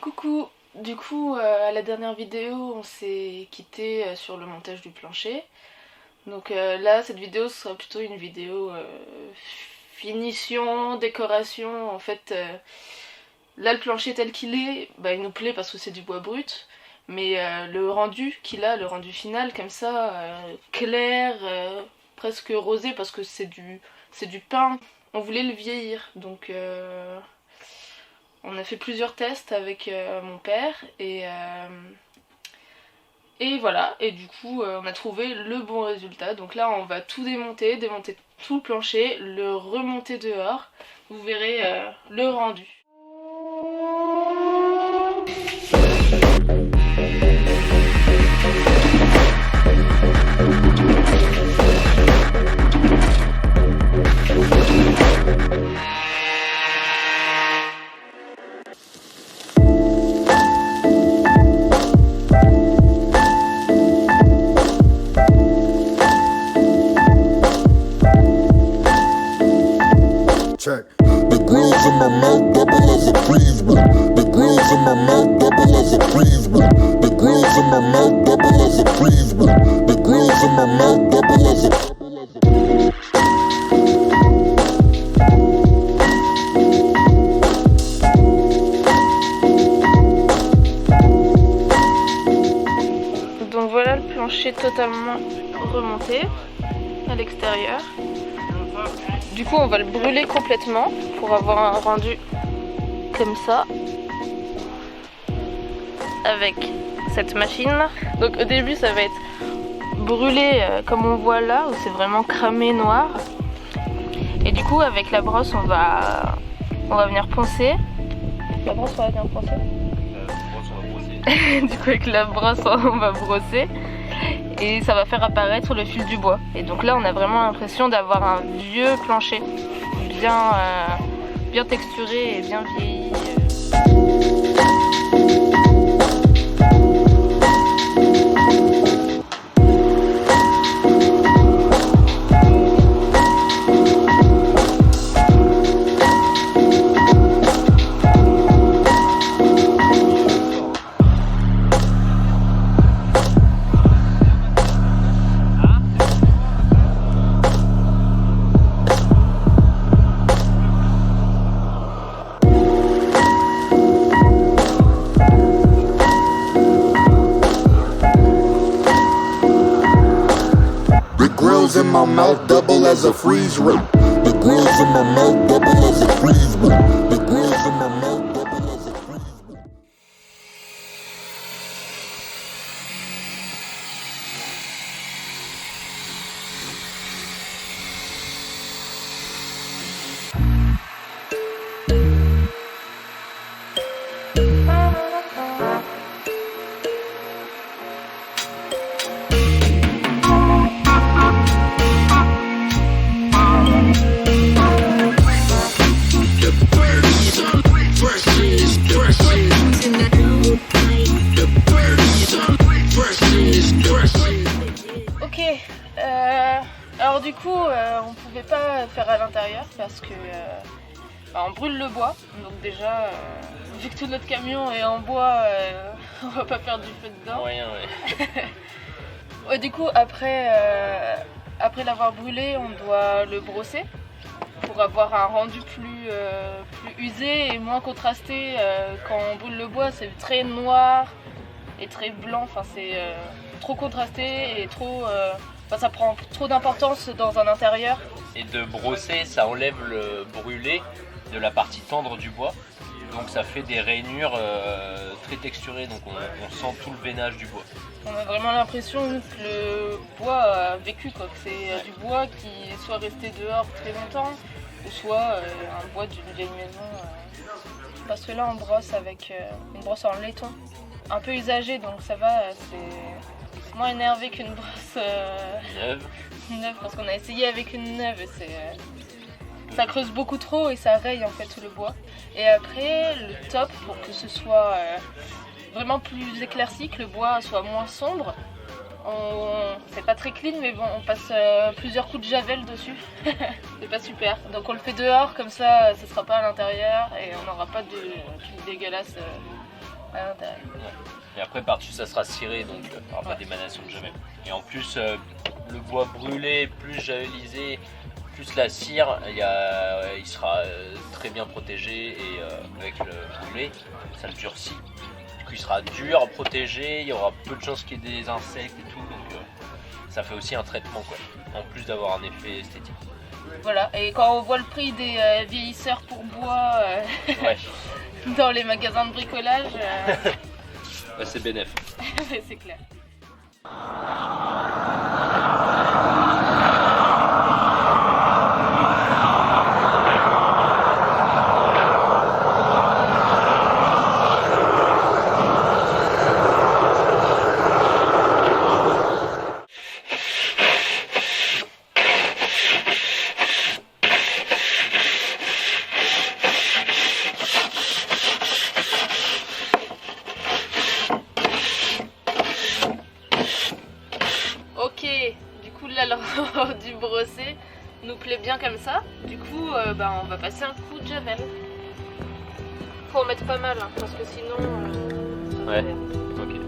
Coucou! Du coup, à la dernière vidéo, on s'est quitté sur le montage du plancher. Donc là, cette vidéo sera plutôt une vidéo finition, décoration. En fait, là, le plancher tel qu'il est, il nous plaît parce que c'est du bois brut. Mais le rendu qu'il a, le rendu final, comme ça, clair, presque rosé, parce que c'est du pain. On voulait le vieillir, donc on a fait plusieurs tests avec mon père et voilà, et du coup on a trouvé le bon résultat. Donc là on va tout démonter tout le plancher, le remonter dehors, vous verrez le rendu. Check. The grills in my mouth double as a freeze wheel. The grills in my mouth double as a freeze wheel. The grills in my mouth double as a freeze wheel. The grills in my mouth double as a Donc voilà le plancher totalement remonté à l'extérieur. Du coup on va le brûler complètement pour avoir un rendu comme ça avec cette machine. Donc au début ça va être brûlé comme on voit là, où c'est vraiment cramé noir. Et du coup avec la brosse on va venir poncer. La brosse on va venir poncer. Du coup avec la brosse on va brosser. Et ça va faire apparaître le fil du bois. Et donc là on a vraiment l'impression d'avoir un vieux plancher bien texturé et bien vieilli. in my mouth double as a freeze ray. The grills in my mouth double as a freeze ray. The grills in my mouth double as a freeze ray. Alors du coup on pouvait pas faire à l'intérieur parce que on brûle le bois, donc déjà vu que tout notre camion est en bois, on va pas faire du feu dedans. Rien, Ouais, du coup après l'avoir brûlé on doit le brosser pour avoir un rendu plus usé et moins contrasté. Quand on brûle le bois c'est très noir et très blanc, enfin c'est trop contrasté et trop... ça prend trop d'importance dans un intérieur. Et de brosser, ça enlève le brûlé de la partie tendre du bois. Donc ça fait des rainures très texturées, donc on sent tout le veinage du bois. On a vraiment l'impression que le bois a vécu, quoi, que c'est du bois qui soit resté dehors très longtemps, ou soit un bois d'une vieille maison. Parce que là on brosse avec une brosse en laiton, un peu usagée, donc ça va, c'est moins énervé qu'une brosse neuve, parce qu'on a essayé avec une neuve et ça creuse beaucoup trop et ça raye en fait tout le bois. Et après le top, pour que ce soit vraiment plus éclairci, que le bois soit moins sombre, c'est pas très clean, mais bon, on passe plusieurs coups de javel dessus. C'est pas super, donc on le fait dehors, comme ça ce sera pas à l'intérieur et on n'aura pas de trucs dégueulasses Ah, d'accord. Et après par-dessus ça sera ciré, donc il n'y aura pas d'émanation de javel. Et en plus le bois brûlé, plus javelisé, plus la cire, il sera très bien protégé et avec le brûlé, ça le durcit. Du coup il sera dur, protégé, il y aura peu de chances qu'il y ait des insectes et tout, donc ça fait aussi un traitement quoi, en plus d'avoir un effet esthétique. Voilà, et quand on voit le prix des vieillisseurs pour bois Ouais, dans les magasins de bricolage, ouais, c'est bénéf. c'est clair. Ok, du coup là le rendu brossé nous plaît bien comme ça. Du coup on va passer un coup de javel. Faut en mettre pas mal hein, parce que sinon... ça va Ouais. faire. Ok.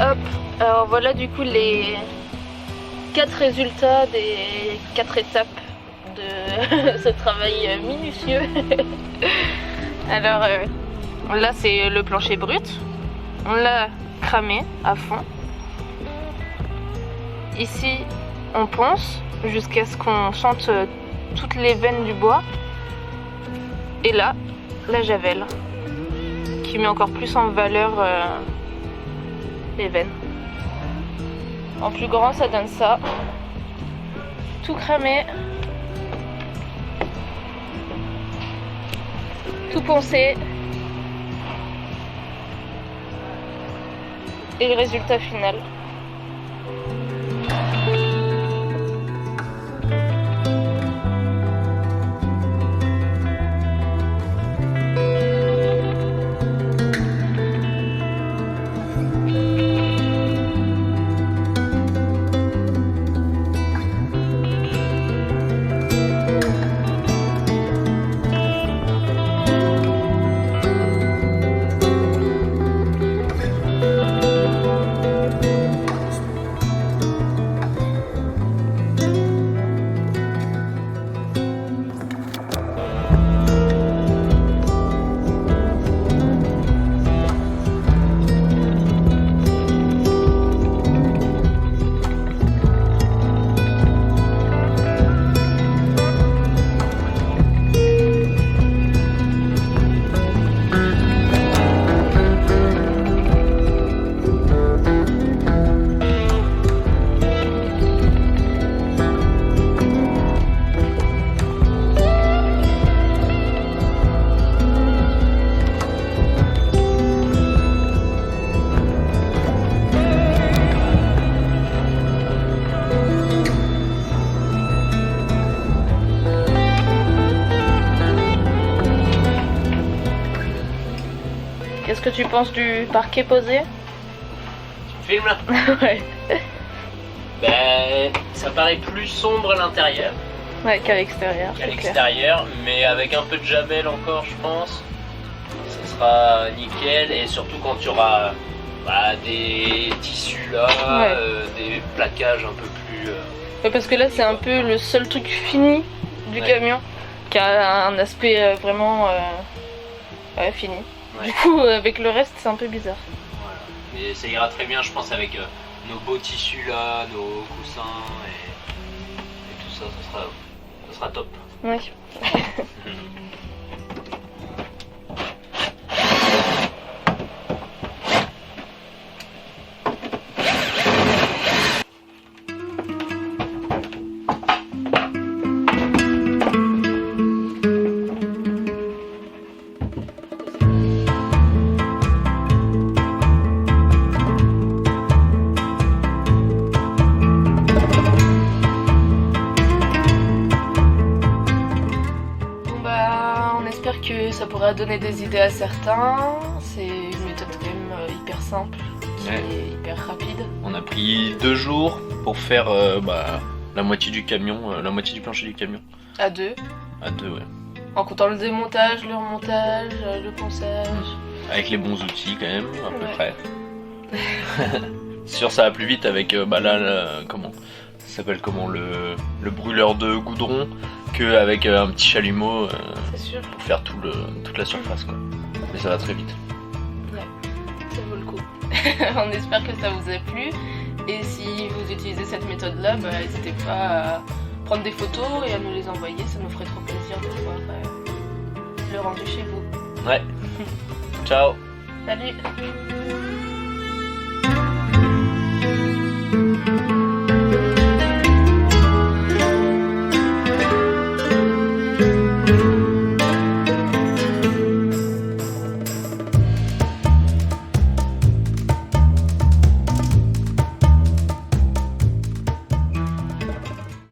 Hop, alors voilà du coup les 4 résultats des 4 étapes de ce travail minutieux. Alors là c'est le plancher brut, on l'a cramé à fond. Ici on ponce jusqu'à ce qu'on sente toutes les veines du bois. Et là, la javel qui met encore plus en valeur les veines. En plus grand ça donne ça. Tout cramé. Tout poncé. Et le résultat final. Qu'est-ce que tu penses du parquet posé? Tu filmes là? Ouais. Ben, ça paraît plus sombre à l'intérieur Ouais, qu'à l'extérieur. qu'à c'est clair. l'extérieur, mais avec un peu de javel encore, je pense, ça sera nickel. Et surtout quand tu auras des tissus là, Ouais. des plaquages un peu plus. Ouais, parce que là, c'est un peu le seul truc fini du Ouais. camion qui a un aspect vraiment fini. Ouais. Du coup, avec le reste, c'est un peu bizarre. Voilà. Mais ça ira très bien, je pense, avec nos beaux tissus là, nos coussins et tout ça, ça sera top. Ouais. pourra donner des idées à certains. C'est une méthode quand même hyper simple, et hyper rapide. On a pris 2 jours pour faire la moitié du camion, la moitié du plancher du camion. À 2. À 2, ouais. En comptant le démontage, le remontage, le ponçage. Avec les bons outils quand même, à peu Ouais. près. C'est sûr, ça va plus vite avec comment ça s'appelle, comment le brûleur de goudron, qu'avec un petit chalumeau C'est sûr, pour faire toute la surface, quoi. Mais ça va très vite. ça vaut le coup. On espère que ça vous a plu. Et si vous utilisez cette méthode-là, n'hésitez pas à prendre des photos et à nous les envoyer. Ça nous ferait trop plaisir de voir le rendu chez vous. Ouais. Ciao. Salut!